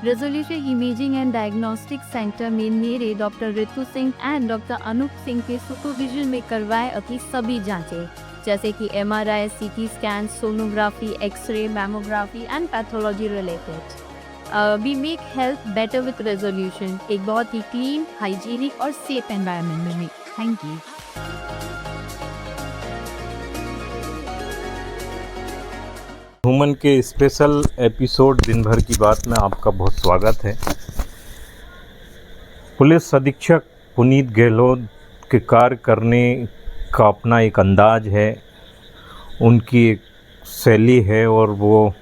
Resolution imaging and diagnostic centre में मेरे doctor Ritu Singh and doctor Anoop Singh के सुपरविजन में करवाए अपनी सभी जांचें, जैसे कि MRI, CT scan, sonography, x ray, mammography and pathology related. We make health better with resolution, एक बहुत ही क्लीन, हाइजीनिक और सेफ एनवायरनमेंट में। Thank you. ह्यूमन के स्पेशल एपिसोड दिन भर की बात में आपका बहुत स्वागत है। पुलिस अधीक्षक पुनीत गहलोत के कार्य करने का अपना एक अंदाज है, उनकी एक शैली है और वो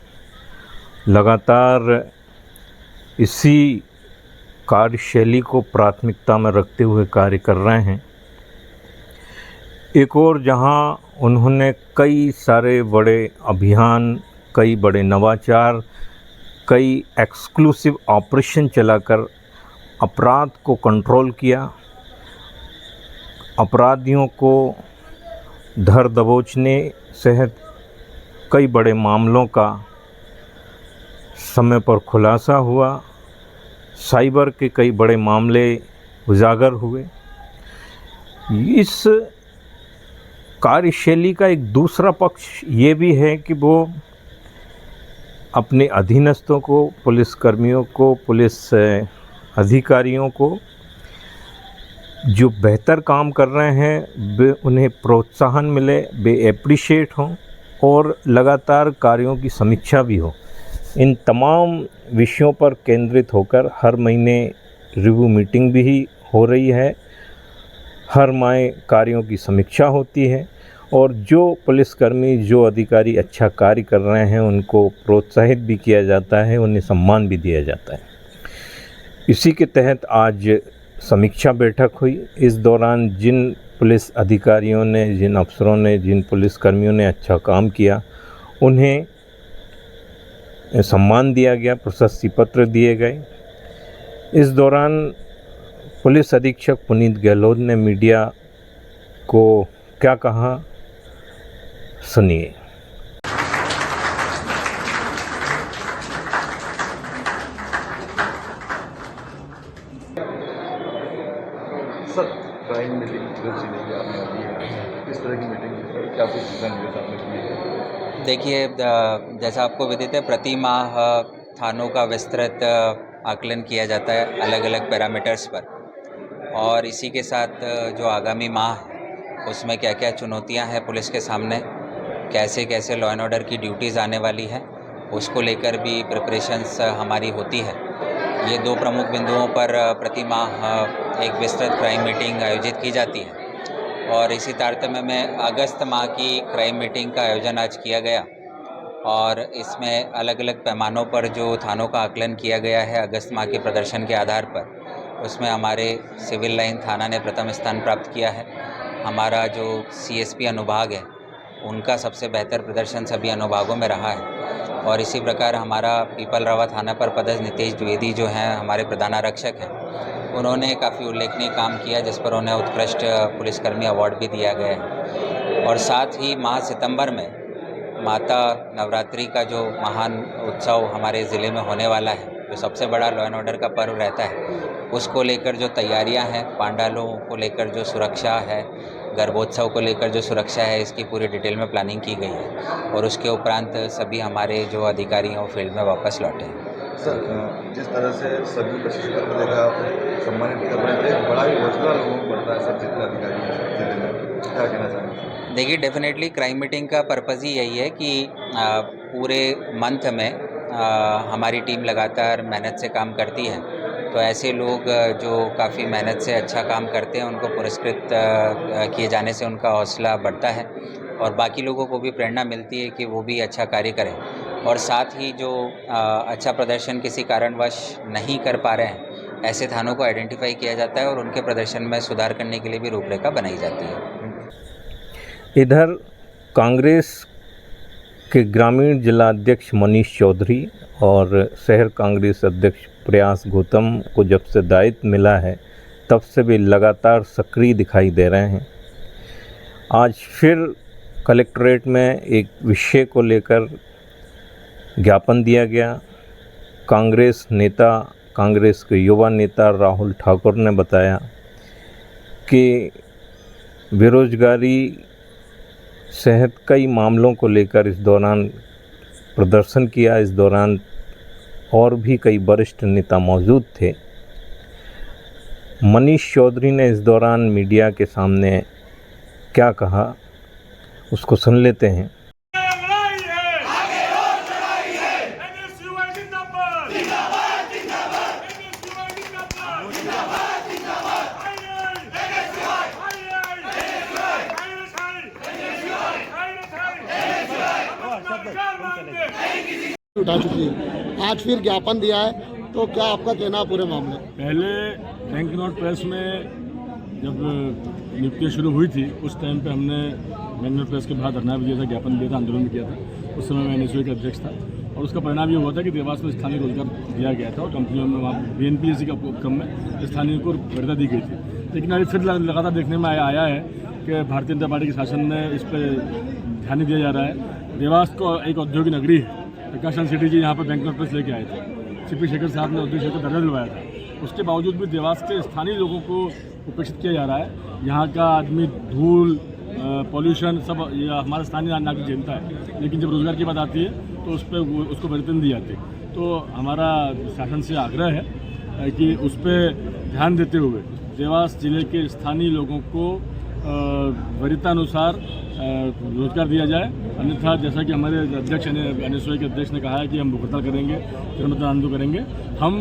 लगातार इसी कार्यशैली को प्राथमिकता में रखते हुए कार्य कर रहे हैं। एक और जहां उन्होंने कई सारे बड़े अभियान, कई बड़े नवाचार, कई एक्सक्लूसिव ऑपरेशन चलाकर अपराध को कंट्रोल किया, अपराधियों को धर दबोचने सहित कई बड़े मामलों का समय पर खुलासा हुआ, साइबर के कई बड़े मामले उजागर हुए। इस कार्यशैली का एक दूसरा पक्ष ये भी है कि वो अपने अधीनस्थों को, पुलिसकर्मियों को, पुलिस अधिकारियों को जो बेहतर काम कर रहे हैं वे उन्हें प्रोत्साहन मिले, वे एप्रिशिएट हों और लगातार कार्यों की समीक्षा भी हो। इन तमाम विषयों पर केंद्रित होकर हर महीने रिव्यू मीटिंग भी हो रही है, हर माह कार्यों की समीक्षा होती है और जो पुलिसकर्मी, जो अधिकारी अच्छा कार्य कर रहे हैं उनको प्रोत्साहित भी किया जाता है, उन्हें सम्मान भी दिया जाता है। इसी के तहत आज समीक्षा बैठक हुई। इस दौरान जिन पुलिस अधिकारियों ने, जिन अफसरों ने, जिन पुलिसकर्मियों ने अच्छा काम किया उन्हें सम्मान दिया गया, प्रशस्ति पत्र दिए गए। इस दौरान पुलिस अधीक्षक पुनीत गहलोत ने मीडिया को क्या कहा, सुनिए। सर, क्राइम मीटिंग आपने अभी किस तरह की मीटिंग है, क्या कुछ दिशा निर्देश आपने किए हैं? देखिए, जैसा आपको विदित है, प्रति माह थानों का विस्तृत आकलन किया जाता है अलग अलग पैरामीटर्स पर, और इसी के साथ जो आगामी माह है उसमें क्या क्या चुनौतियां हैं पुलिस के सामने, कैसे कैसे लॉ एंड ऑर्डर की ड्यूटीज़ आने वाली है, उसको लेकर भी प्रिपरेशंस हमारी होती है। ये दो प्रमुख बिंदुओं पर प्रति माह एक विस्तृत क्राइम मीटिंग आयोजित की जाती है और इसी तारतम्य में अगस्त माह की क्राइम मीटिंग का आयोजन आज किया गया और इसमें अलग अलग पैमानों पर जो थानों का आकलन किया गया है अगस्त माह के प्रदर्शन के आधार पर, उसमें हमारे सिविल लाइन थाना ने प्रथम स्थान प्राप्त किया है। हमारा जो CSP अनुभाग है उनका सबसे बेहतर प्रदर्शन सभी अनुभागों में रहा है और इसी प्रकार हमारा पीपल रावा थाना पर पदस्थ नितेश द्विवेदी जो हैं हमारे प्रधानारक्षक हैं, उन्होंने काफ़ी उल्लेखनीय काम किया जिस पर उन्हें उत्कृष्ट पुलिसकर्मी अवार्ड भी दिया गया है। और साथ ही माह सितंबर में माता नवरात्रि का जो महान उत्सव हमारे ज़िले में होने वाला है, जो सबसे बड़ा लॉ एंड ऑर्डर का पर्व रहता है, उसको लेकर जो तैयारियां हैं, पांडालों को लेकर जो सुरक्षा है, गर्भोत्सव को लेकर जो सुरक्षा है, इसकी पूरी डिटेल में प्लानिंग की गई है और उसके उपरांत सभी हमारे जो अधिकारी हैं वो फील्ड में वापस लौटे हैं। सर, जिस तरह से सभी प्रशिक्षकों को आप सम्मानित कर रहे थे, बड़ा ही हौसला लोगों को बढ़ता है सब जितने अधिकारी हैं जिले में, क्या कहना चाहेंगे? देखिए, डेफिनेटली क्राइम मीटिंग का पर्पज़ ही यही है कि पूरे मंथ में हमारी टीम लगातार मेहनत से काम करती है, तो ऐसे लोग जो काफ़ी मेहनत से अच्छा काम करते हैं उनको पुरस्कृत किए जाने से उनका हौसला बढ़ता है और बाकी लोगों को भी प्रेरणा मिलती है कि वो भी अच्छा कार्य करें। और साथ ही जो अच्छा प्रदर्शन किसी कारणवश नहीं कर पा रहे हैं, ऐसे थानों को आइडेंटिफाई किया जाता है और उनके प्रदर्शन में सुधार करने के लिए भी रूपरेखा बनाई जाती है। इधर कांग्रेस के ग्रामीण जिला अध्यक्ष मनीष चौधरी और शहर कांग्रेस अध्यक्ष प्रयास गौतम को जब से दायित्व मिला है तब से भी लगातार सक्रिय दिखाई दे रहे हैं। आज फिर कलेक्ट्रेट में एक विषय को लेकर ज्ञापन दिया गया। कांग्रेस नेता, कांग्रेस के युवा नेता राहुल ठाकुर ने बताया कि बेरोजगारी सहित कई मामलों को लेकर इस दौरान प्रदर्शन किया। इस दौरान और भी कई वरिष्ठ नेता मौजूद थे। मनीष चौधरी ने इस दौरान मीडिया के सामने क्या कहा, उसको सुन लेते हैं। उठा चुकी है, आज फिर ज्ञापन दिया है, तो क्या आपका कहना है पूरे मामले? पहले बैंक नोट प्रेस में जब नियुक्ति शुरू हुई थी उस टाइम पे हमने बैंक नोट प्रेस के बाहर धरना भी दिया था, ज्ञापन दिया था, आंदोलन भी किया था। उस समय मैं एनएसयूआई का अध्यक्ष था और उसका परिणाम ये हुआ था कि देवास में स्थानीय रोजगार दिया गया था और कंपनियों में वहाँ बीएनपीएससी का उपक्रम में स्थानीय को वरीयता दी गई थी। लेकिन अभी फिर लगातार देखने में आया है कि भारतीय जनता पार्टी के शासन में इस पर ध्यान नहीं दिया जा रहा है। देवास को एक औद्योगिक नगरी है, प्रकाश सिटी जी यहाँ पर बैंक नोट प्रेस लेके आए थे, सीपी शेखर साहब ने औद्योगिक क्षेत्र दर्जा दिलवाया था। उसके बावजूद भी देवास के स्थानीय लोगों को उपेक्षित किया जा रहा है। यहाँ का आदमी धूल, पॉल्यूशन सब हमारा स्थानीय नागरिक झेलता है, लेकिन जब रोजगार की बात आती है तो उस पर उसको वरीयता नहीं दी जाती। तो हमारा शासन से आग्रह है कि उस पर ध्यान देते हुए देवास जिले के स्थानीय लोगों को वरीयता अनुसार रोजगार दिया जाए। अन्यथा जैसा कि हमारे अध्यक्ष एनएसयूआई के अध्यक्ष ने कहा है कि हम भुगतान करेंगे, कर्मचारी आंदोलन करेंगे। हम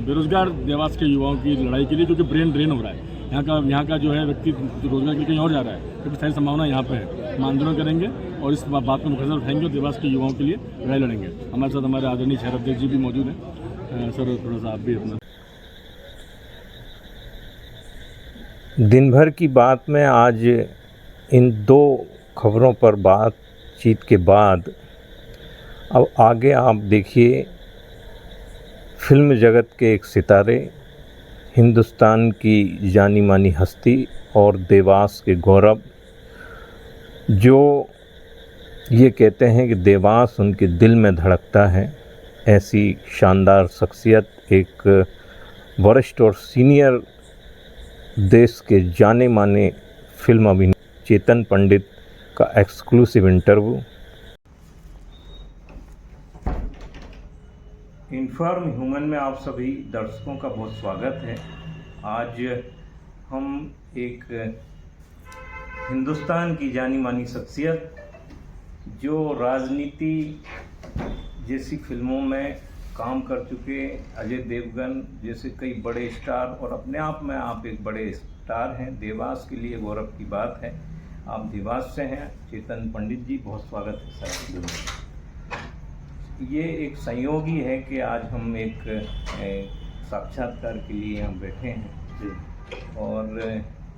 बेरोजगार देवास के युवाओं की लड़ाई के लिए, क्योंकि ब्रेन ड्रेन हो रहा है यहाँ का जो है व्यक्ति रोजगार के लिए कहीं और जा रहा है, क्योंकि सारी संभावना यहाँ पे है। हम आंदोलन करेंगे और इस बात को मुखर उठाएंगे और देवास के युवाओं के लिए लड़ाई लड़ेंगे। हमारे साथ हमारे आदरणीय शहर अध्यक्ष जी भी मौजूद हैं। सर थोड़ा सा आप भी अपना। दिन भर की बात में आज इन दो खबरों पर बातचीत के बाद अब आगे आप देखिए फिल्म जगत के एक सितारे, हिंदुस्तान की जानी मानी हस्ती और देवास के गौरव, जो ये कहते हैं कि देवास उनके दिल में धड़कता है। ऐसी शानदार शख्सियत, एक वरिष्ठ और सीनियर देश के जाने माने फिल्म अभिनेता चेतन पंडित का एक्सक्लूसिव इंटरव्यू। इन्फॉर्म ह्यूमन में आप सभी दर्शकों का बहुत स्वागत है। आज हम एक हिंदुस्तान की जानी मानी शख्सियत, जो राजनीति जैसी फिल्मों में काम कर चुके, अजय देवगन जैसे कई बड़े स्टार, और अपने आप में आप एक बड़े स्टार हैं। देवास के लिए गौरव की बात है। आप देवास से हैं, चेतन पंडित जी, बहुत स्वागत है सर। ये एक संयोग ही है कि आज हम एक साक्षात्कार के लिए यहाँ बैठे हैं और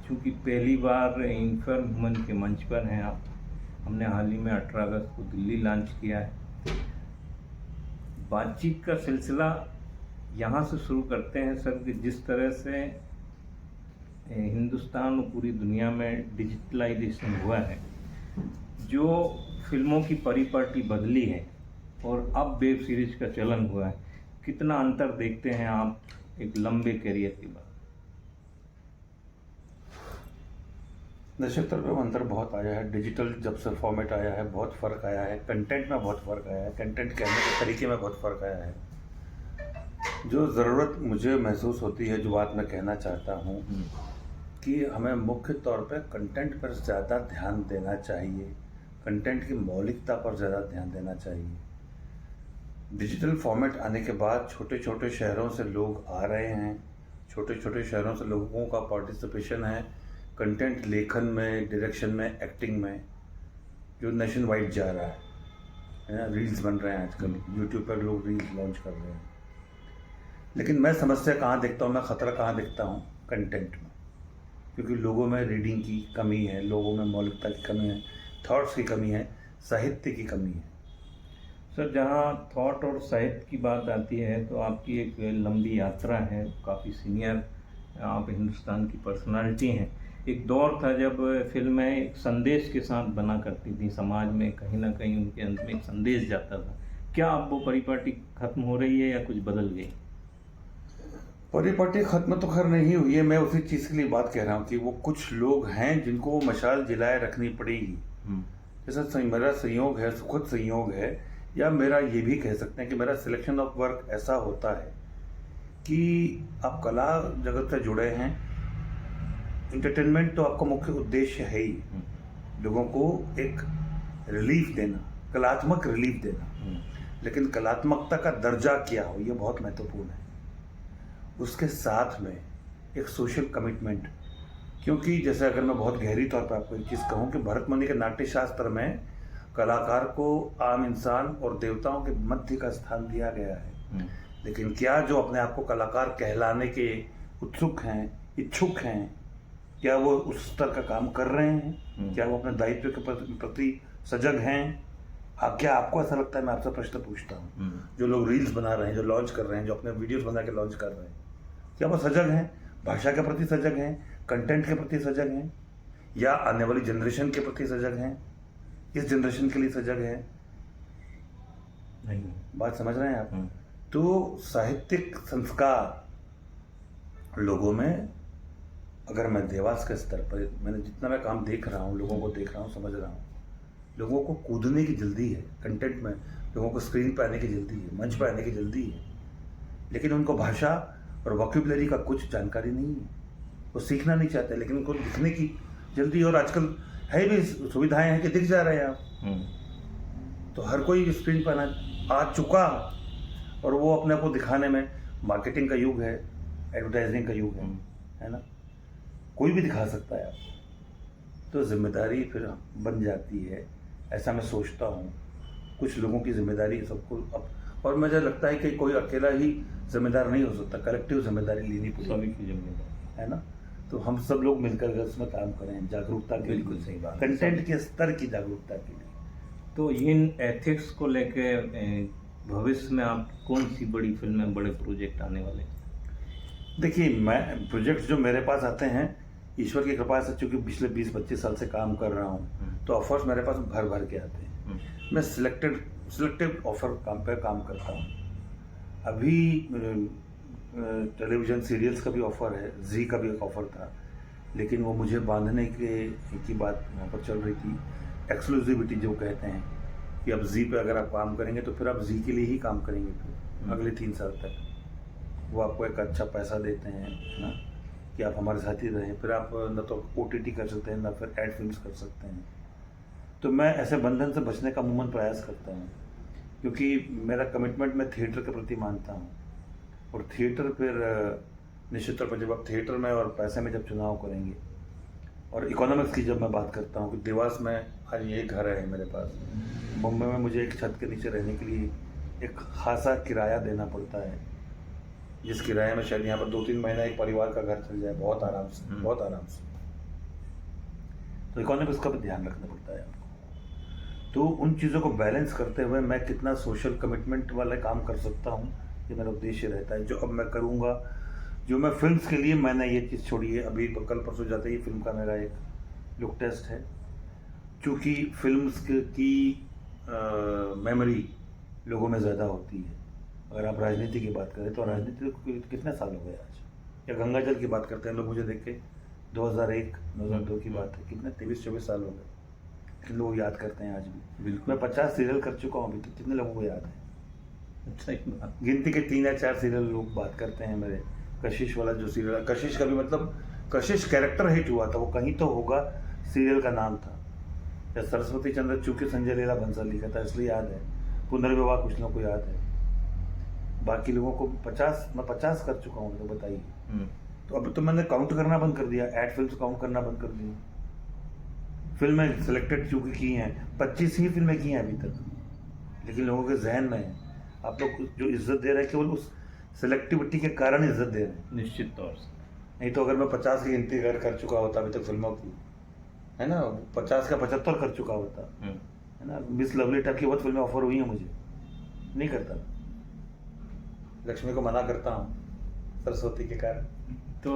चूँकि पहली बार इन्फॉर्म ह्यूमन के मंच पर हैं आप, हमने हाल ही में 18 अगस्त को दिल्ली लॉन्च किया है। बातचीत का सिलसिला यहाँ से शुरू करते हैं सर, कि जिस तरह से हिंदुस्तान और पूरी दुनिया में डिजिटलाइजेशन हुआ है, जो फिल्मों की परिपाटी बदली है और अब वेब सीरीज का चलन हुआ है, कितना अंतर देखते हैं आप एक लंबे करियर के बाद? दर्शक तौर पर अंतर बहुत आया है। डिजिटल जब से फॉर्मेट आया है बहुत फ़र्क आया है, कंटेंट में बहुत फ़र्क आया है, कंटेंट कहने के तरीके में बहुत फ़र्क आया है। जो ज़रूरत मुझे महसूस होती है, जो बात मैं कहना चाहता हूँ, कि हमें मुख्य तौर पे कंटेंट पर ज़्यादा ध्यान देना चाहिए, कंटेंट की मौलिकता पर ज़्यादा ध्यान देना चाहिए। डिजिटल फॉर्मेट आने के बाद छोटे छोटे शहरों से लोग आ रहे हैं, छोटे छोटे शहरों से लोगों का पार्टिसिपेशन है कंटेंट लेखन में, डायरेक्शन में, एक्टिंग में, जो नेशन वाइड जा रहा है। रील्स बन रहे हैं आजकल, यूट्यूब पर लोग रील्स लॉन्च कर रहे हैं। लेकिन मैं समस्या कहाँ देखता हूँ, मैं ख़तरा कहाँ देखता हूँ? कंटेंट में, क्योंकि लोगों में रीडिंग की कमी है, लोगों में मौलिकता की कमी है, थॉट्स की कमी है, साहित्य की कमी है। सर, जहाँ थॉट और साहित्य की बात आती है तो आपकी एक लंबी यात्रा है, काफ़ी सीनियर आप हिंदुस्तान की पर्सनालिटी हैं। एक दौर था जब फिल्में एक संदेश के साथ बना करती थी, समाज में कहीं ना कहीं उनके अंत में एक संदेश जाता था, क्या अब वो परिपाटी खत्म हो रही है या कुछ बदल गई? परिपाटी खत्म तो खैर नहीं हुई है, मैं उसी चीज़ के लिए बात कह रहा हूँ कि वो कुछ लोग हैं जिनको वो मशाल जलाए रखनी पड़ेगी। जैसा मेरा संयोग है, सुखद संयोग है, या मेरा ये भी कह सकते हैं कि मेरा सिलेक्शन ऑफ वर्क ऐसा होता है कि आप कला जगत से जुड़े हैं, इंटरटेनमेंट तो आपका मुख्य उद्देश्य है ही, लोगों को एक रिलीफ देना, कलात्मक रिलीफ देना, लेकिन कलात्मकता का दर्जा क्या हो ये बहुत महत्वपूर्ण है। उसके साथ में एक सोशल कमिटमेंट, क्योंकि जैसे अगर मैं बहुत गहरी तौर पर आपको एक चीज़ कहूँ कि भरतमुनि के नाट्यशास्त्र में कलाकार को आम इंसान और देवताओं के मध्य का स्थान दिया गया है, लेकिन क्या जो अपने आप को कलाकार कहलाने के उत्सुक हैं, इच्छुक हैं, क्या वो उस स्तर का काम कर रहे हैं? क्या वो अपने दायित्व के प्रति सजग हैं? क्या आपको ऐसा लगता है? मैं आपसे प्रश्न पूछता हूँ, जो लोग रील्स बना रहे हैं, जो लॉन्च कर रहे हैं, जो अपने वीडियोस बना के लॉन्च कर रहे हैं, क्या वो सजग हैं? भाषा के प्रति सजग हैं? कंटेंट के प्रति सजग हैं? या आने वाली जनरेशन के प्रति सजग हैं? किस जनरेशन के लिए सजग हैं? नहीं। बात समझ रहे हैं आप? तो साहित्यिक संस्कार लोगों में, अगर मैं देवास के स्तर पर, मैंने जितना मैं काम देख रहा हूँ, लोगों को देख रहा हूँ, समझ रहा हूँ, लोगों को कूदने की जल्दी है कंटेंट में, लोगों को स्क्रीन पर आने की जल्दी है, मंच पर आने की जल्दी है, लेकिन उनको भाषा और वोकैबुलरी का कुछ जानकारी नहीं है। वो सीखना नहीं चाहते, लेकिन उनको दिखने की जल्दी, और आजकल है भी सुविधाएं हैं कि दिख जा रहे हैं आप, तो हर कोई स्क्रीन पर आ चुका, और वो अपने को दिखाने में, मार्केटिंग का युग है, एडवर्टाइजिंग का युग है ना, कोई भी दिखा सकता है आप, तो जिम्मेदारी फिर बन जाती है, ऐसा मैं सोचता हूँ। कुछ लोगों की जिम्मेदारी सबको अब, और मुझे लगता है कि कोई अकेला ही जिम्मेदार नहीं हो सकता, कलेक्टिव जिम्मेदारी लेनी पड़ेगी, सभी की जिम्मेदारी है ना। तो हम सब लोग मिलकर अगर इसमें काम करें, जागरूकता के, बिल्कुल सही बात, कंटेंट के स्तर की जागरूकता के लिए, तो इन एथिक्स को लेके भविष्य में आप कौन सी बड़ी फिल्में, बड़े प्रोजेक्ट आने वाले? देखिए, मैं प्रोजेक्ट्स जो मेरे पास आते हैं, ईश्वर की कृपा से, चूँकि पिछले 20-25 साल से काम कर रहा हूँ, तो ऑफर्स मेरे पास भर भर के आते हैं। मैं सिलेक्टेड ऑफर पे काम करता हूँ। अभी टेलीविज़न सीरियल्स का भी ऑफ़र है, जी का भी एक ऑफ़र था, लेकिन वो मुझे बांधने की बात वहाँ पर चल रही थी, एक्सक्लूसिविटी जो कहते हैं कि अब जी पे अगर आप काम करेंगे तो फिर आप जी के लिए ही काम करेंगे फिर अगले 3 साल तक। वो आपको एक अच्छा पैसा देते हैं ना, कि आप हमारे साथ ही रहें, फिर आप न तो OTT कर सकते हैं, ना फिर एड फिल्म्स कर सकते हैं। तो मैं ऐसे बंधन से बचने का अमूमन प्रयास करता हूँ, क्योंकि मेरा कमिटमेंट मैं थिएटर के प्रति मानता हूँ, और थिएटर फिर निश्चित तौर पर जब आप थिएटर में और पैसे में जब चुनाव करेंगे, और इकोनॉमिक्स की जब मैं बात करता हूँ कि देवास में आज ये घर है मेरे पास, मुंबई में मुझे एक छत के नीचे रहने के लिए एक खासा किराया देना पड़ता है, जिस किराए में शायद यहाँ पर 2-3 महीना एक परिवार का घर चल जाए बहुत आराम से, बहुत आराम से। तो इकोनॉमिक्स का भी ध्यान रखना पड़ता है आपको। तो उन चीज़ों को बैलेंस करते हुए मैं कितना सोशल कमिटमेंट वाले काम कर सकता हूँ, ये मेरा उद्देश्य रहता है। जो अब मैं करूँगा, जो मैं फिल्म्स के लिए मैंने ये चीज़ छोड़ी है, अभी कल परसों जाते ही फिल्म का मेरा एक लुक टेस्ट है, चूँकि फिल्म्स की मेमोरी लोगों में ज़्यादा होती है। अगर आप राजनीति की बात करें तो राजनीति कितने साल हो गए आज, या गंगा जल की बात करते हैं लोग, मुझे देख के 2001-2002 की बात है, कितने 23-24 साल हो गए, लेकिन लोग याद करते हैं आज भी। बिल्कुल। मैं 50 सीरियल कर चुका हूँ अभी तक, कितने लोगों को याद है? अच्छा, गिनती के 3 या 4 सीरियल लोग बात करते हैं मेरे। कशिश वाला जो सीरियल है, कशिश का भी मतलब कशिश कैरेक्टर हिट हुआ था, वो कहीं तो होगा, सीरियल का नाम था। या सरस्वती चंद्र चूँकि संजय लीला बंसल लिखा था इसलिए याद है। पुनर्विवाह कुछ लोगों को याद है, बाकी लोगों को 50 कर चुका हूँ, तो बताइए। तो अब तो मैंने काउंट करना बंद कर दिया, एड फिल्म्स काउंट करना बंद कर दिया। फिल्में सिलेक्टेड चूँकि की हैं, 25 ही फिल्में की हैं अभी तक, लेकिन लोगों के जहन में है। आप लोग जो इज्जत दे रहे हैं केवल उस सिलेक्टिविटी के कारण इज्जत दे रहे हैं, निश्चित तौर से। नहीं तो अगर मैं 50 की गिनती कर चुका होता अभी तक फिल्मों की, है ना, 50 का 75 कर चुका होता, है ना। मिस लवली टाइप की बहुत फिल्में ऑफर हुई हैं मुझे, नहीं करता। लक्ष्मी को मना करता हूँ सरस्वती के कारण। तो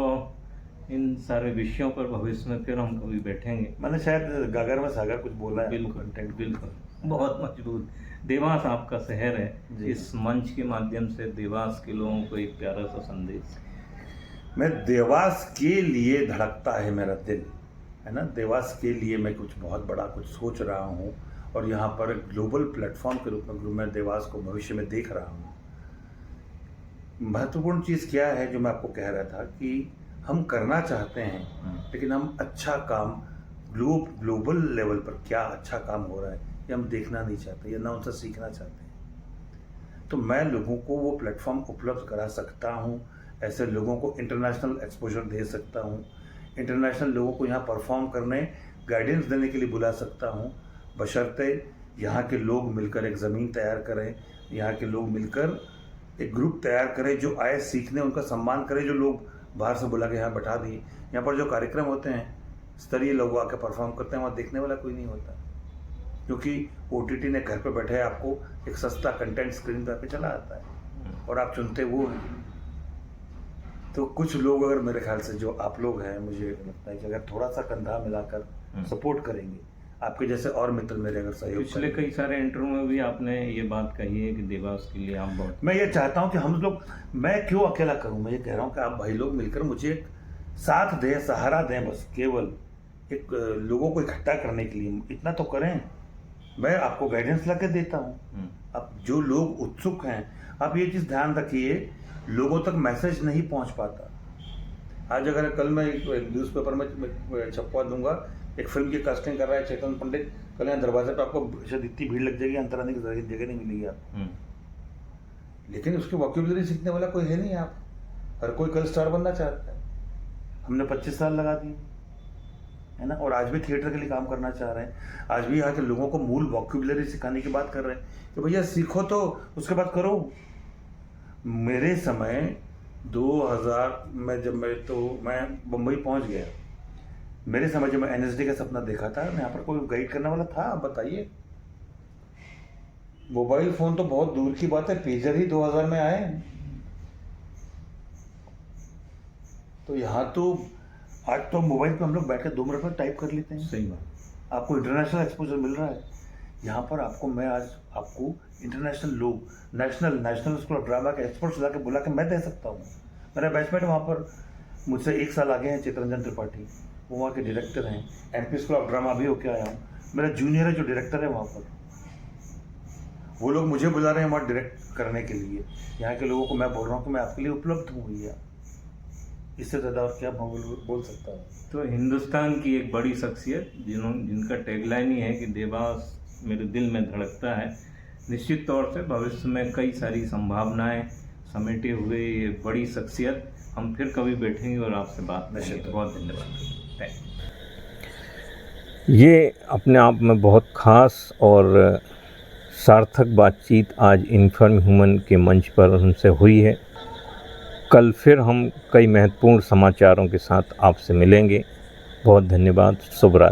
इन सारे विषयों पर भविष्य में फिर हम कभी बैठेंगे। मैंने शायद गागर में सागर कुछ बोला है। बिल्कुल, बिल्कुल। बहुत मजबूत। देवास आपका शहर है, जी। इस मंच के माध्यम से देवास के लोगों को एक प्यारा सा संदेश। मैं देवास के लिए धड़कता है मेरा दिल, है ना। देवास के लिए मैं कुछ बहुत बड़ा कुछ सोच रहा हूँ और यहाँ पर एक ग्लोबल प्लेटफॉर्म के रूप में मैं देवास को भविष्य में देख रहा हूँ। महत्वपूर्ण चीज़ क्या है जो मैं आपको कह रहा था कि हम करना चाहते हैं लेकिन हम अच्छा काम ग्लोबल लेवल पर क्या अच्छा काम हो रहा है ये हम देखना नहीं चाहते या ना उनसे सीखना चाहते हैं। तो मैं लोगों को वो प्लेटफॉर्म उपलब्ध करा सकता हूँ, ऐसे लोगों को इंटरनेशनल एक्सपोजर दे सकता हूँ, इंटरनेशनल लोगों को यहाँ परफॉर्म करने गाइडेंस देने के लिए बुला सकता हूँ, बशर्ते यहाँ के लोग मिलकर एक ज़मीन तैयार करें, यहाँ के लोग मिलकर एक ग्रुप तैयार करें जो आए सीखने, उनका सम्मान करें। जो लोग बाहर से बुला के यहाँ बैठा दिए, यहाँ पर जो कार्यक्रम होते हैं स्तरीय लोग आके परफॉर्म करते हैं, वहाँ देखने वाला कोई नहीं होता, क्योंकि OTT ने घर पे बैठे आपको एक सस्ता कंटेंट स्क्रीन पे चला आता है और आप चुनते वो हैं। तो कुछ लोग अगर मेरे ख्याल से जो आप लोग हैं, मुझे लगता है कि अगर थोड़ा सा कंधा मिलाकर सपोर्ट करेंगे, आपके जैसे और मित्र मेरे अगर सहयोग पिछले करेंगे। कई सारे इंटरव्यू में भी आपने ये बात कही है कि देवास के लिए आप बहुत। मैं ये चाहता हूँ कि हम लोग, मैं क्यों अकेला करूँ, मैं ये कह रहा हूँ कि आप भाई लोग मिलकर मुझे एक साथ दें, सहारा दें, बस केवल एक लोगों को इकट्ठा करने के लिए इतना तो करें। मैं आपको गाइडेंस ला के देता हूँ। अब जो लोग उत्सुक हैं, आप ये चीज़ ध्यान रखिए, लोगों तक मैसेज नहीं पहुँच पाता। आज अगर कल मैं एक न्यूज़पेपर में छपवा दूंगा, एक फिल्म की कास्टिंग कर रहा है चेतन पंडित, कल यहाँ दरवाजे पे आपको शायद इतनी भीड़ लग जाएगी, अंतर आने की जगह नहीं मिलेगी आपको। लेकिन उसकी वॉक्यूबलरी सीखने वाला कोई है नहीं। आप हर कोई कल स्टार बनना चाहता है। हमने 25 साल लगा दिए, है ना, और आज भी थिएटर के लिए काम करना चाह रहे हैं। आज भी यहाँ के लोगों को मूल वॉक्यूबलरी सिखाने की बात कर रहे हैं कि भैया सीखो तो उसके बाद करो। मेरे समय 2000 में जब मैं बम्बई पहुँच गया, मेरे समय जब मैं NSD का सपना देखा था, यहाँ पर कोई गाइड करने वाला था? आप बताइए। मोबाइल फ़ोन तो बहुत दूर की बात है, पेजर ही 2000 में आए। तो यहाँ तो आज तो मोबाइल पे हम लोग बैठ के 2 मिनट में टाइप कर लेते हैं। सही बात। आपको इंटरनेशनल एक्सपोजर मिल रहा है। यहाँ पर आपको मैं आज आपको इंटरनेशनल लोग, नेशनल स्कूल ऑफ ड्रामा के एक्सपर्ट्स ला के बुला के मैं दे सकता हूँ। मेरा बैचमेट वहाँ पर मुझसे 1 साल आगे हैं, चित्रंजन त्रिपाठी, वो वहाँ के डायरेक्टर हैं। MP स्कूल ऑफ ड्रामा भी होके आया हूँ। मेरा जूनियर है जो डायरेक्टर है वहाँ पर, वो लोग मुझे बुला रहे हैं वहाँ डायरेक्ट करने के लिए। यहाँ के लोगों को मैं बोल रहा हूँ कि मैं आपके लिए उपलब्ध हूँ भैया, इससे ज़्यादा और क्या बोल सकता हूँ। तो हिंदुस्तान की एक बड़ी शख्सियत जिनका टैगलाइन ही है कि देवास मेरे दिल में धड़कता है, निश्चित तौर से भविष्य में कई सारी संभावनाएं समेटे हुए ये बड़ी शख्सियत, हम फिर कभी बैठेंगे और आपसे बात करेंगे। बहुत धन्यवाद। Thank you. ये अपने आप में बहुत ख़ास और सार्थक बातचीत आज इन्फॉर्म ह्यूमन के मंच पर उनसे हुई है। कल फिर हम कई महत्वपूर्ण समाचारों के साथ आपसे मिलेंगे। बहुत धन्यवाद। शुभ रात्रि।